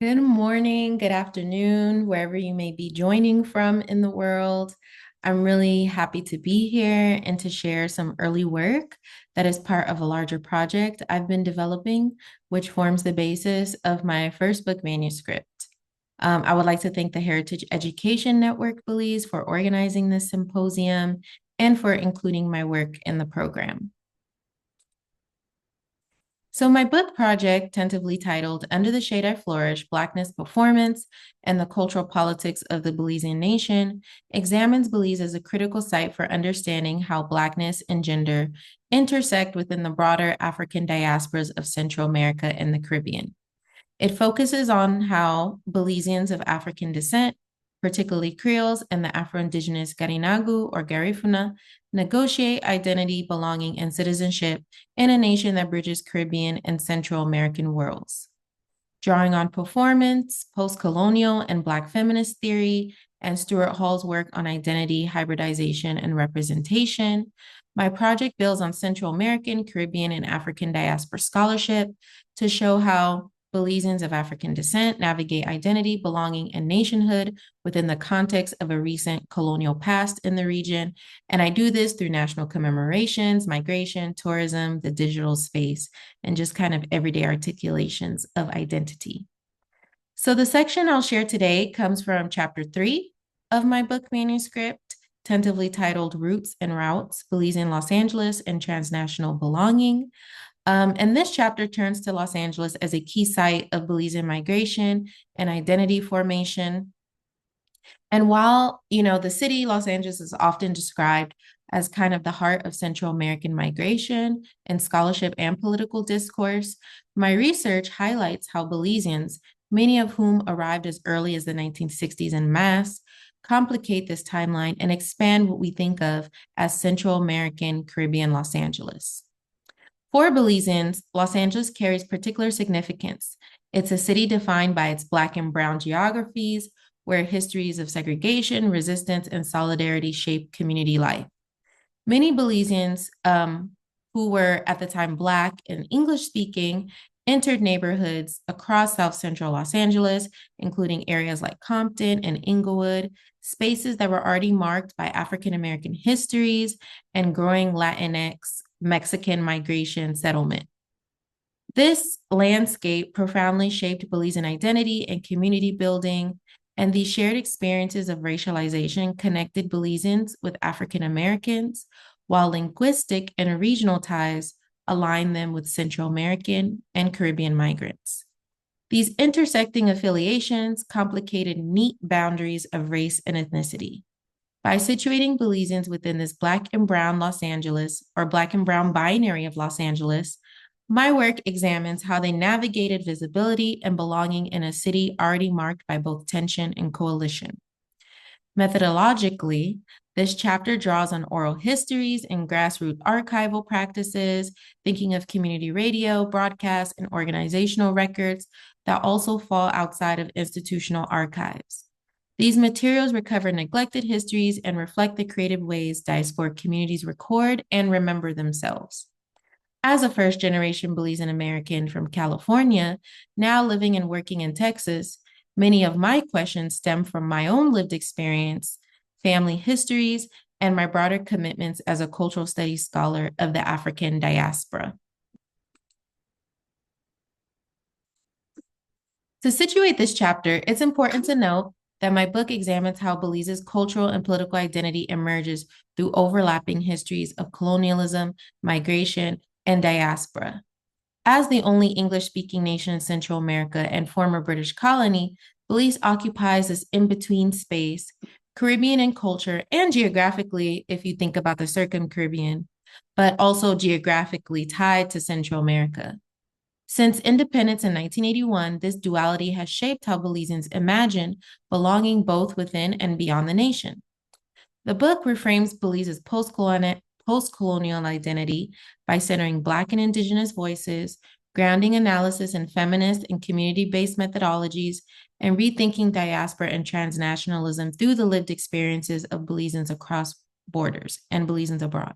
Good morning, good afternoon, wherever you may be joining from in the world. I'm really happy to be here and to share some early work that is part of a larger project I've been developing, which forms the basis of my first book manuscript. I would like to thank the Heritage Education Network Belize for organizing this symposium and for including my work in the program. So my book project, tentatively titled Under the Shade I Flourish, Blackness, Performance, and the Cultural Politics of the Belizean Nation, examines Belize as a critical site for understanding how Blackness and gender intersect within the broader African diasporas of Central America and the Caribbean. It focuses on how Belizeans of African descent, particularly Creoles and the Afro-Indigenous Garinagu or Garifuna, negotiate identity, belonging, and citizenship in a nation that bridges Caribbean and Central American worlds. Drawing on performance, post-colonial and Black feminist theory, and Stuart Hall's work on identity, hybridization, and representation, my project builds on Central American, Caribbean, and African diaspora scholarship to show how Belizeans of African descent navigate identity, belonging, and nationhood within the context of a recent colonial past in the region. And I do this through national commemorations, migration, tourism, the digital space, and just kind of everyday articulations of identity. So the section I'll share today comes from chapter 3 of my book manuscript, tentatively titled Roots and Routes, Belizean Los Angeles and Transnational Belonging. And this chapter turns to Los Angeles as a key site of Belizean migration and identity formation. And while, the city, Los Angeles, is often described as kind of the heart of Central American migration and scholarship and political discourse, my research highlights how Belizeans, many of whom arrived as early as the 1960s en masse, complicate this timeline and expand what we think of as Central American Caribbean Los Angeles. For Belizeans, Los Angeles carries particular significance. It's a city defined by its Black and Brown geographies, where histories of segregation, resistance, and solidarity shape community life. Many Belizeans who were at the time Black and English speaking entered neighborhoods across South Central Los Angeles, including areas like Compton and Inglewood, spaces that were already marked by African American histories and growing Latinx Mexican migration settlement. This landscape profoundly shaped Belizean identity and community building, and these shared experiences of racialization connected Belizeans with African Americans, while linguistic and regional ties aligned them with Central American and Caribbean migrants. These intersecting affiliations complicated neat boundaries of race and ethnicity. By situating Belizeans within this Black and Brown Los Angeles, or Black and Brown binary of Los Angeles, my work examines how they navigated visibility and belonging in a city already marked by both tension and coalition. Methodologically, this chapter draws on oral histories and grassroots archival practices, thinking of community radio, broadcast, and organizational records that also fall outside of institutional archives. These materials recover neglected histories and reflect the creative ways diasporic communities record and remember themselves. As a first-generation Belizean American from California, now living and working in Texas, many of my questions stem from my own lived experience, family histories, and my broader commitments as a cultural studies scholar of the African diaspora. To situate this chapter, it's important to note that my book examines how Belize's cultural and political identity emerges through overlapping histories of colonialism, migration, and diaspora. As the only English-speaking nation in Central America and former British colony, Belize occupies this in-between space, Caribbean in culture and geographically, if you think about the circum-Caribbean, but also geographically tied to Central America. Since independence in 1981, this duality has shaped how Belizeans imagine belonging both within and beyond the nation. The book reframes Belize's post-colonial identity by centering Black and Indigenous voices, grounding analysis in feminist and community-based methodologies, and rethinking diaspora and transnationalism through the lived experiences of Belizeans across borders and Belizeans abroad.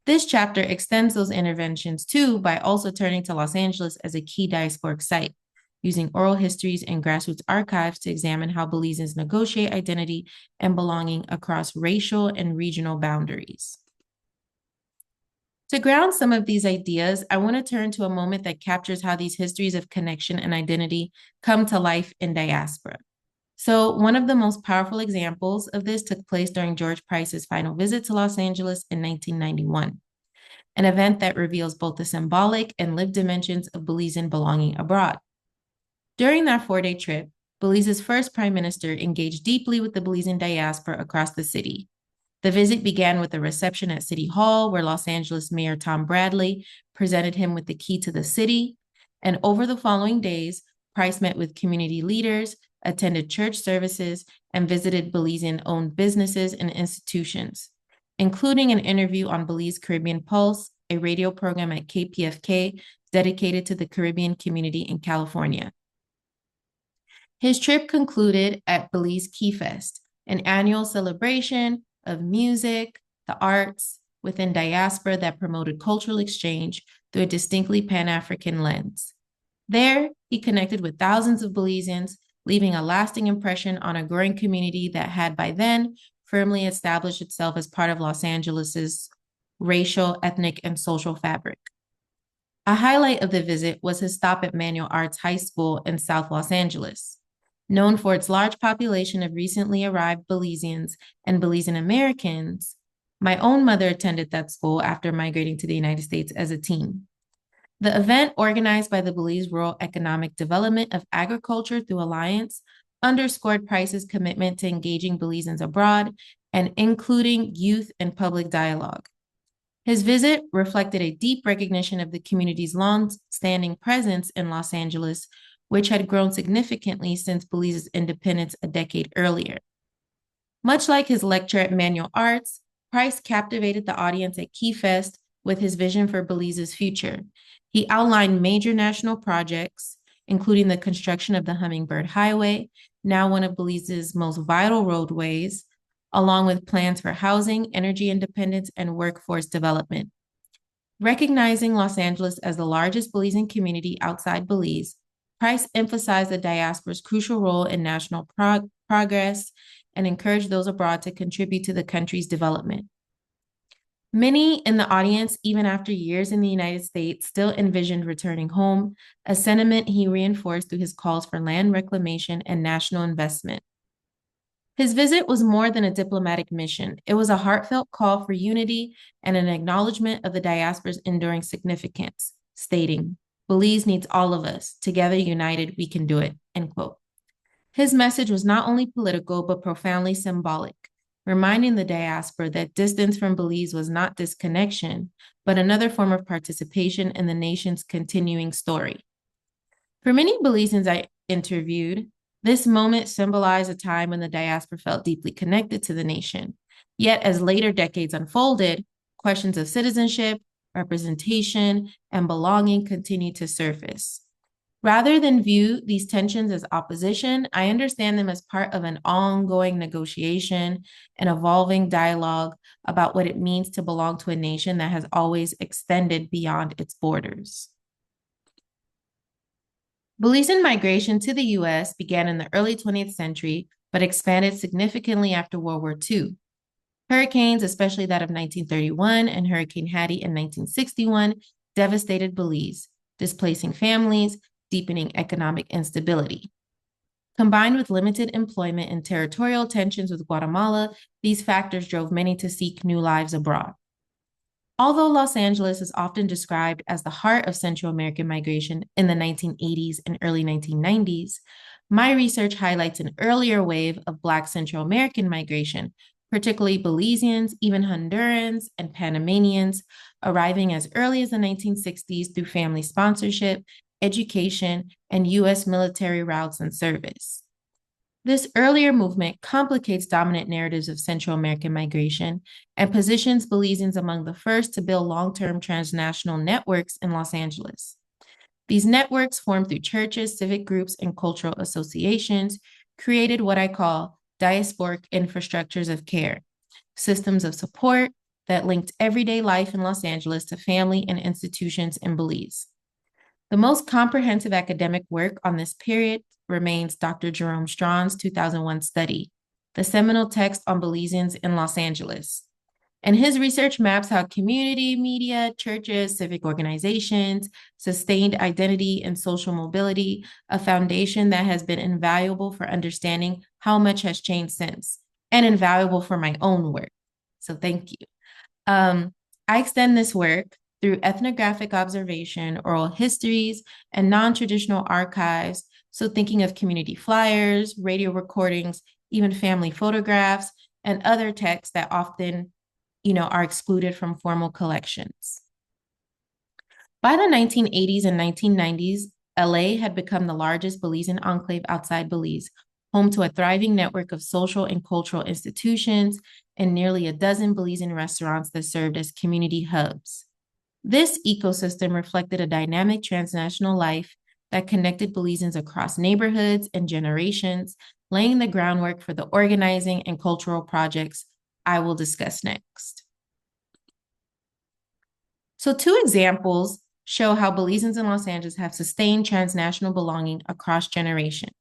This chapter extends those interventions too by also turning to Los Angeles as a key diasporic site, using oral histories and grassroots archives to examine how Belizeans negotiate identity and belonging across racial and regional boundaries. To ground some of these ideas, I want to turn to a moment that captures how these histories of connection and identity come to life in diaspora. So one of the most powerful examples of this took place during George Price's final visit to Los Angeles in 1991, an event that reveals both the symbolic and lived dimensions of Belizean belonging abroad. During that 4-day trip, Belize's first prime minister engaged deeply with the Belizean diaspora across the city. The visit began with a reception at City Hall, where Los Angeles Mayor Tom Bradley presented him with the key to the city. And over the following days, Price met with community leaders, attended church services, and visited Belizean-owned businesses and institutions, including an interview on Belize Caribbean Pulse, a radio program at KPFK dedicated to the Caribbean community in California. His trip concluded at Belize Key Fest, an annual celebration of music, the arts, within diaspora that promoted cultural exchange through a distinctly Pan-African lens. There, he connected with thousands of Belizeans, leaving a lasting impression on a growing community that had by then firmly established itself as part of Los Angeles's racial, ethnic, and social fabric. A highlight of the visit was his stop at Manual Arts High School in South Los Angeles. Known for its large population of recently arrived Belizeans and Belizean Americans, my own mother attended that school after migrating to the United States as a teen. The event, organized by the Belize Rural Economic Development of Agriculture through Alliance, underscored Price's commitment to engaging Belizeans abroad and including youth in public dialogue. His visit reflected a deep recognition of the community's long-standing presence in Los Angeles, which had grown significantly since Belize's independence a decade earlier. Much like his lecture at Manual Arts, Price captivated the audience at Key Fest with his vision for Belize's future. He outlined major national projects, including the construction of the Hummingbird Highway, now one of Belize's most vital roadways, along with plans for housing, energy independence, and workforce development. Recognizing Los Angeles as the largest Belizean community outside Belize, Price emphasized the diaspora's crucial role in national progress and encouraged those abroad to contribute to the country's development. Many in the audience, even after years in the United States, still envisioned returning home, a sentiment he reinforced through his calls for land reclamation and national investment. His visit was more than a diplomatic mission. It was a heartfelt call for unity and an acknowledgement of the diaspora's enduring significance, stating, "Belize needs all of us. Together, united, we can do it," end quote. His message was not only political, but profoundly symbolic, reminding the diaspora that distance from Belize was not disconnection, but another form of participation in the nation's continuing story. For many Belizeans I interviewed, this moment symbolized a time when the diaspora felt deeply connected to the nation. Yet, as later decades unfolded, questions of citizenship, representation, and belonging continue to surface. Rather than view these tensions as opposition, I understand them as part of an ongoing negotiation, an evolving dialogue about what it means to belong to a nation that has always extended beyond its borders. Belizean migration to the U.S. began in the early 20th century, but expanded significantly after World War II. Hurricanes, especially that of 1931 and Hurricane Hattie in 1961, devastated Belize, displacing families, deepening economic instability. Combined with limited employment and territorial tensions with Guatemala, these factors drove many to seek new lives abroad. Although Los Angeles is often described as the heart of Central American migration in the 1980s and early 1990s, my research highlights an earlier wave of Black Central American migration, particularly Belizeans, even Hondurans, and Panamanians, arriving as early as the 1960s through family sponsorship, education, and U.S. military routes and service. This earlier movement complicates dominant narratives of Central American migration and positions Belizeans among the first to build long-term transnational networks in Los Angeles. These networks, formed through churches, civic groups, and cultural associations, created what I call diasporic infrastructures of care, systems of support that linked everyday life in Los Angeles to family and institutions in Belize. The most comprehensive academic work on this period remains Dr. Jerome Strawn's 2001 study, the seminal text on Belizeans in Los Angeles. And his research maps how community, media, churches, civic organizations, sustained identity, and social mobility, a foundation that has been invaluable for understanding how much has changed since, and invaluable for my own work. So thank you. I extend this work through ethnographic observation, oral histories, and non-traditional archives. So thinking of community flyers, radio recordings, even family photographs, and other texts that often, are excluded from formal collections. By the 1980s and 1990s, LA had become the largest Belizean enclave outside Belize, home to a thriving network of social and cultural institutions and nearly a dozen Belizean restaurants that served as community hubs. This ecosystem reflected a dynamic transnational life that connected Belizeans across neighborhoods and generations, laying the groundwork for the organizing and cultural projects I will discuss next. So 2 examples show how Belizeans in Los Angeles have sustained transnational belonging across generations.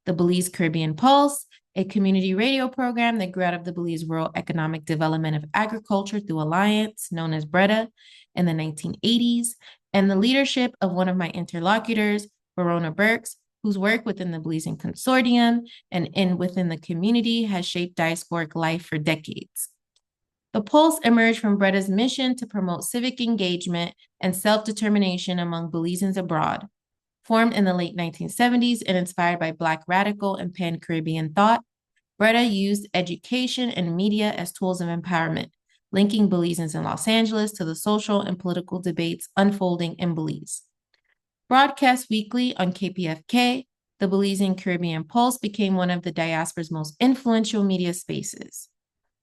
The Belize Caribbean Pulse, a community radio program that grew out of the Belize Rural Economic Development of Agriculture through Alliance, known as BREDA, in the 1980s, and the leadership of one of my interlocutors, Verona Burks, whose work within the Belizean Consortium and within the community has shaped diasporic life for decades. The Pulse emerged from BREDA's mission to promote civic engagement and self-determination among Belizeans abroad. Formed in the late 1970s and inspired by Black radical and pan-Caribbean thought, BREDA used education and media as tools of empowerment, linking Belizeans in Los Angeles to the social and political debates unfolding in Belize. Broadcast weekly on KPFK, the Belizean Caribbean Pulse became one of the diaspora's most influential media spaces.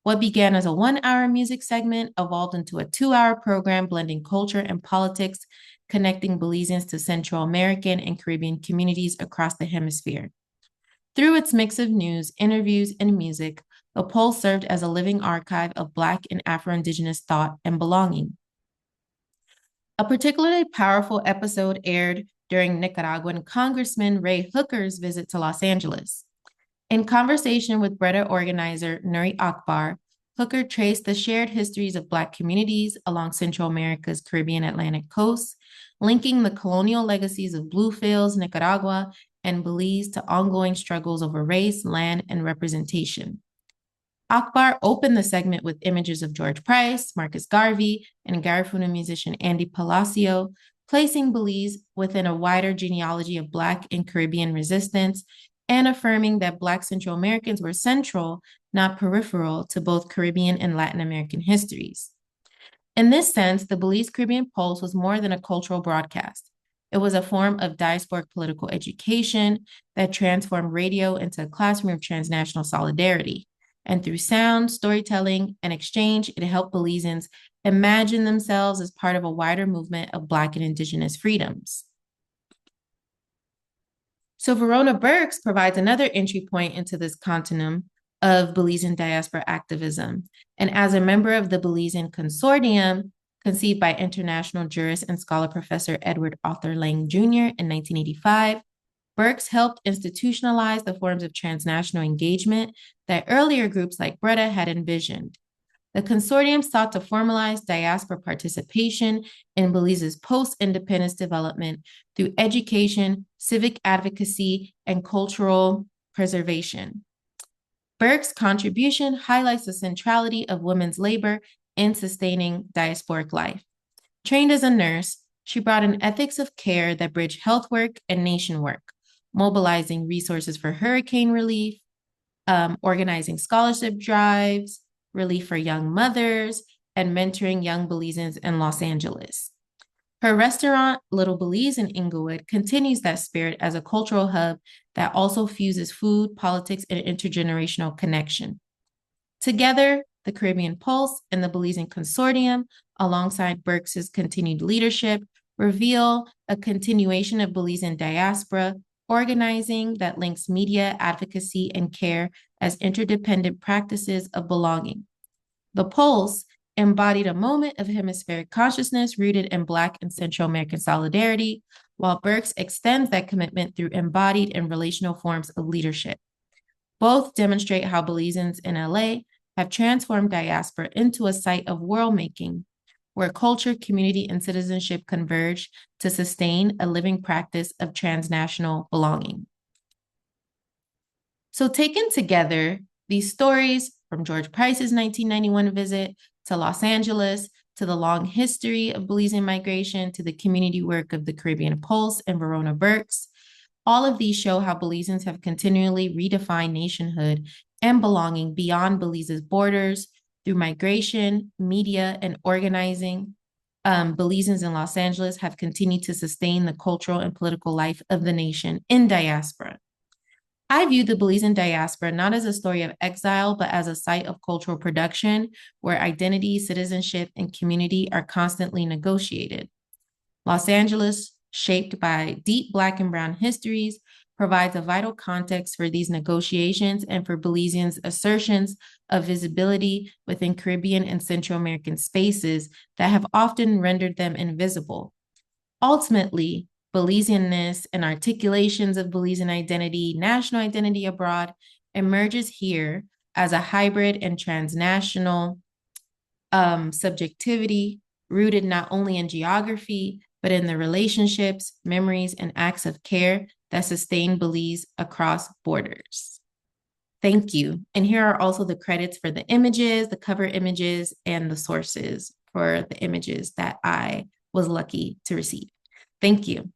What began as a 1-hour music segment evolved into a 2-hour program blending culture and politics, connecting Belizeans to Central American and Caribbean communities across the hemisphere. Through its mix of news, interviews, and music, the Pulse served as a living archive of Black and Afro-Indigenous thought and belonging. A particularly powerful episode aired during Nicaraguan Congressman Ray Hooker's visit to Los Angeles. In conversation with BREDA organizer Nuri Akbar, Hooker traced the shared histories of Black communities along Central America's Caribbean Atlantic coast, linking the colonial legacies of Bluefields, Nicaragua, and Belize to ongoing struggles over race, land, and representation. Akbar opened the segment with images of George Price, Marcus Garvey, and Garifuna musician Andy Palacio, placing Belize within a wider genealogy of Black and Caribbean resistance and affirming that Black Central Americans were central, not peripheral, to both Caribbean and Latin American histories. In this sense, the Belize Caribbean Pulse was more than a cultural broadcast. It was a form of diasporic political education that transformed radio into a classroom of transnational solidarity. And through sound, storytelling, and exchange, it helped Belizeans imagine themselves as part of a wider movement of Black and Indigenous freedoms. So Verona Burks provides another entry point into this continuum of Belizean diaspora activism. And as a member of the Belizean Consortium, conceived by international jurist and scholar Professor Edward Arthur Lang Jr. in 1985, Burks helped institutionalize the forms of transnational engagement that earlier groups like BREDA had envisioned. The consortium sought to formalize diaspora participation in Belize's post-independence development through education, civic advocacy, and cultural preservation. Burke's contribution highlights the centrality of women's labor in sustaining diasporic life. Trained as a nurse, she brought an ethics of care that bridged health work and nation work, mobilizing resources for hurricane relief, organizing scholarship drives, relief for young mothers, and mentoring young Belizeans in Los Angeles. Her restaurant, Little Belize in Inglewood, continues that spirit as a cultural hub that also fuses food, politics, and intergenerational connection. Together, the Caribbean Pulse and the Belizean Consortium, alongside Burks's continued leadership, reveal a continuation of Belizean diaspora organizing that links media, advocacy, and care as interdependent practices of belonging. The Pulse embodied a moment of hemispheric consciousness rooted in Black and Central American solidarity, while Burke's extends that commitment through embodied and relational forms of leadership. Both demonstrate how Belizeans in LA have transformed diaspora into a site of world-making, where culture, community, and citizenship converge to sustain a living practice of transnational belonging. So taken together, these stories from George Price's 1991 visit to Los Angeles, to the long history of Belizean migration, to the community work of the Caribbean Pulse and Verona Burks, all of these show how Belizeans have continually redefined nationhood and belonging beyond Belize's borders through migration, media, and organizing. Belizeans in Los Angeles have continued to sustain the cultural and political life of the nation in diaspora. I view the Belizean diaspora not as a story of exile, but as a site of cultural production where identity, citizenship, and community are constantly negotiated. Los Angeles, shaped by deep Black and Brown histories, provides a vital context for these negotiations and for Belizeans' assertions of visibility within Caribbean and Central American spaces that have often rendered them invisible. Ultimately, Belizeanness and articulations of Belizean identity, national identity abroad, emerges here as a hybrid and transnational subjectivity rooted not only in geography, but in the relationships, memories, and acts of care that sustain Belize across borders. Thank you. And here are also the credits for the images, the cover images, and the sources for the images that I was lucky to receive. Thank you.